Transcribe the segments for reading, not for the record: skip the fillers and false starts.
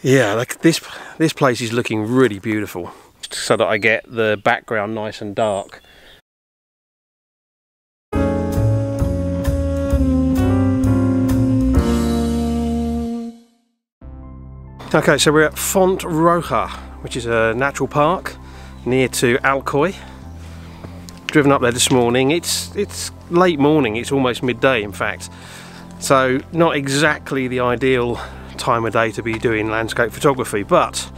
Yeah, like this place is looking really beautiful, so that I get the background nice and dark. Okay, so we're at Font Roja, which is a natural park near to Alcoy. Driven up there this morning. It's late morning, it's almost midday in fact, so not exactly the ideal time of day to be doing landscape photography, but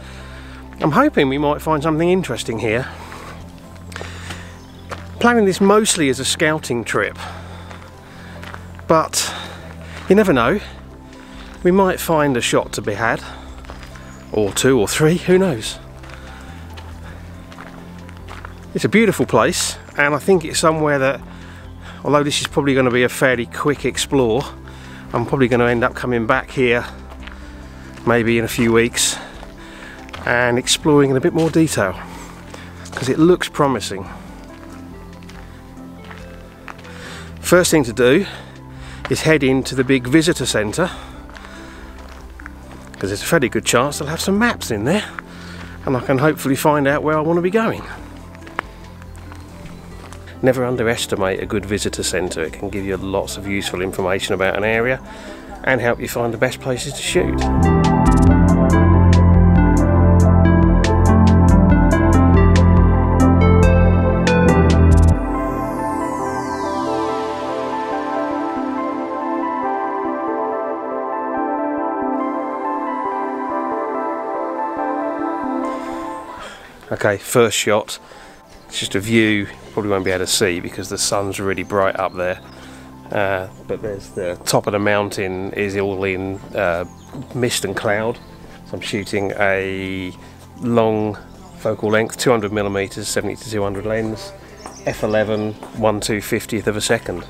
I'm hoping we might find something interesting here. Planning this mostly as a scouting trip, but you never know, we might find a shot to be had, or two or three, who knows. It's a beautiful place, and I think it's somewhere that, although this is probably going to be a fairly quick explore, I'm probably going to end up coming back here maybe in a few weeks and exploring in a bit more detail, because it looks promising. First thing to do is head into the big visitor centre, because there's a fairly good chance they'll have some maps in there and I can hopefully find out where I want to be going. Never underestimate a good visitor centre. It can give you lots of useful information about an area and help you find the best places to shoot. Okay, first shot. It's just a view you probably won't be able to see because the sun's really bright up there. But there's the top of the mountain is all in mist and cloud. So I'm shooting a long focal length, 200mm, 70-200 lens, f11, 1/250th of a second.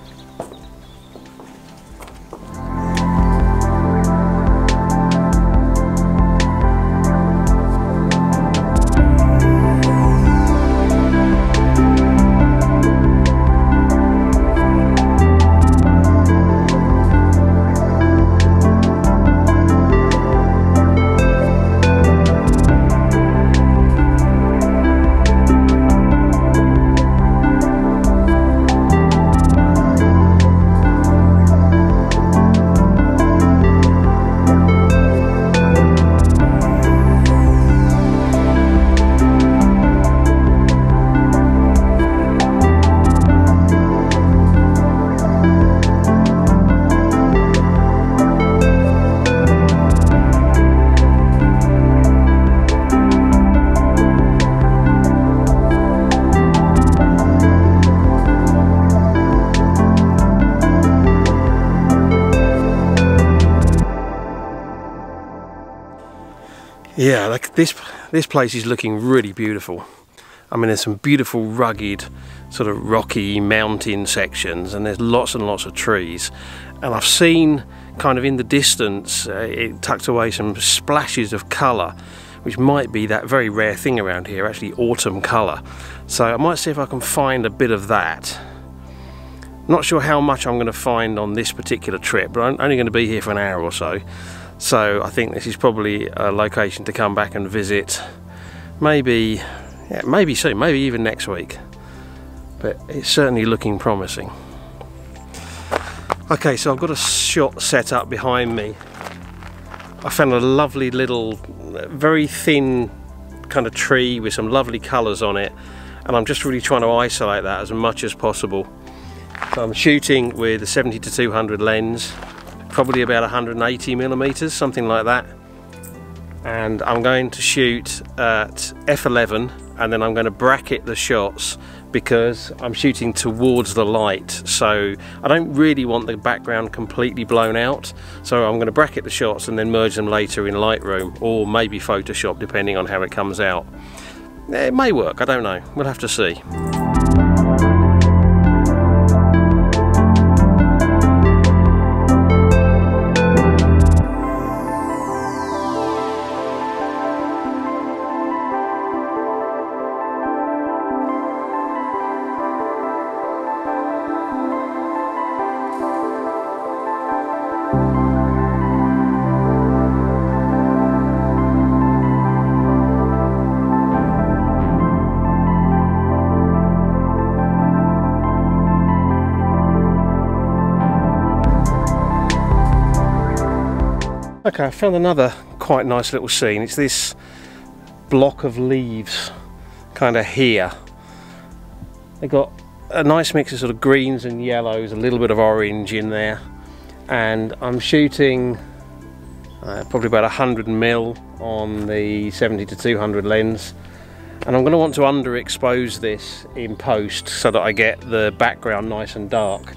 Yeah, like this place is looking really beautiful. I mean, there's some beautiful rugged sort of rocky mountain sections, and there's lots and lots of trees, and I've seen kind of in the distance it tucked away some splashes of colour, which might be that very rare thing around here, actually autumn colour. So I might see if I can find a bit of that. Not sure how much I'm going to find on this particular trip, but I'm only going to be here for an hour or so. So I think this is probably a location to come back and visit, maybe soon, maybe even next week. But it's certainly looking promising. Okay, so I've got a shot set up behind me. I found a lovely little, very thin kind of tree with some lovely colours on it, and I'm just really trying to isolate that as much as possible. So I'm shooting with a 70-200 lens, probably about 180mm, something like that, and I'm going to shoot at f11, and then I'm going to bracket the shots because I'm shooting towards the light, so I don't really want the background completely blown out, so I'm going to bracket the shots and then merge them later in Lightroom or maybe Photoshop, depending on how it comes out. It may work, I don't know, we'll have to see. Okay, I found another quite nice little scene. It's this block of leaves kind of here. They got a nice mix of sort of greens and yellows, a little bit of orange in there, and I'm shooting probably about 100mm on the 70-200 lens, and I'm going to want to underexpose this in post so that I get the background nice and dark.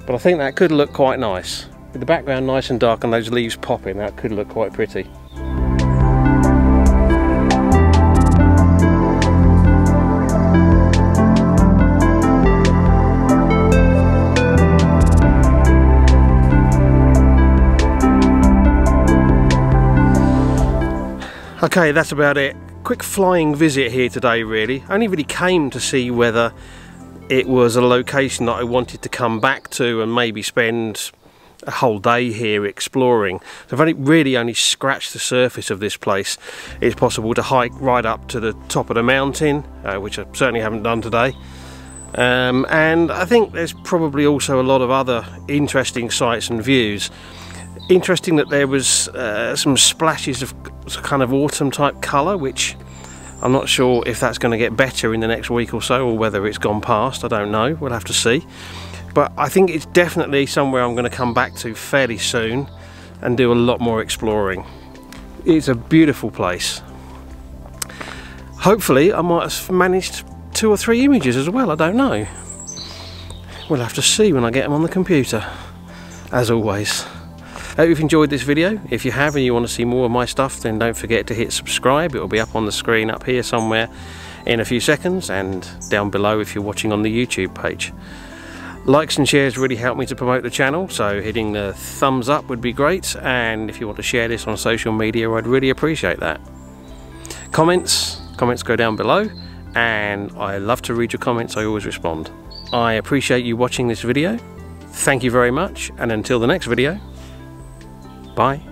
But I think that could look quite nice. With the background nice and dark and those leaves popping, that could look quite pretty. Okay, that's about it. Quick flying visit here today really. I only really came to see whether it was a location that I wanted to come back to and maybe spend a whole day here exploring. So I've only scratched the surface of this place. It's possible to hike right up to the top of the mountain, which I certainly haven't done today. And I think there's probably also a lot of other interesting sights and views. Interesting that there was some splashes of kind of autumn type colour, which I'm not sure if that's going to get better in the next week or so, or whether it's gone past. I don't know, we'll have to see. But I think it's definitely somewhere I'm going to come back to fairly soon and do a lot more exploring. It's a beautiful place. Hopefully I might have managed 2 or 3 images as well, I don't know. We'll have to see when I get them on the computer, as always. I hope you've enjoyed this video. If you have and you want to see more of my stuff, then don't forget to hit subscribe. It will be up on the screen up here somewhere in a few seconds, and down below if you're watching on the YouTube page. Likes and shares really help me to promote the channel, so hitting the thumbs up would be great, and if you want to share this on social media, I'd really appreciate that. Comments go down below, and I love to read your comments. I always respond. I appreciate you watching this video. Thank you very much, and until the next video, bye.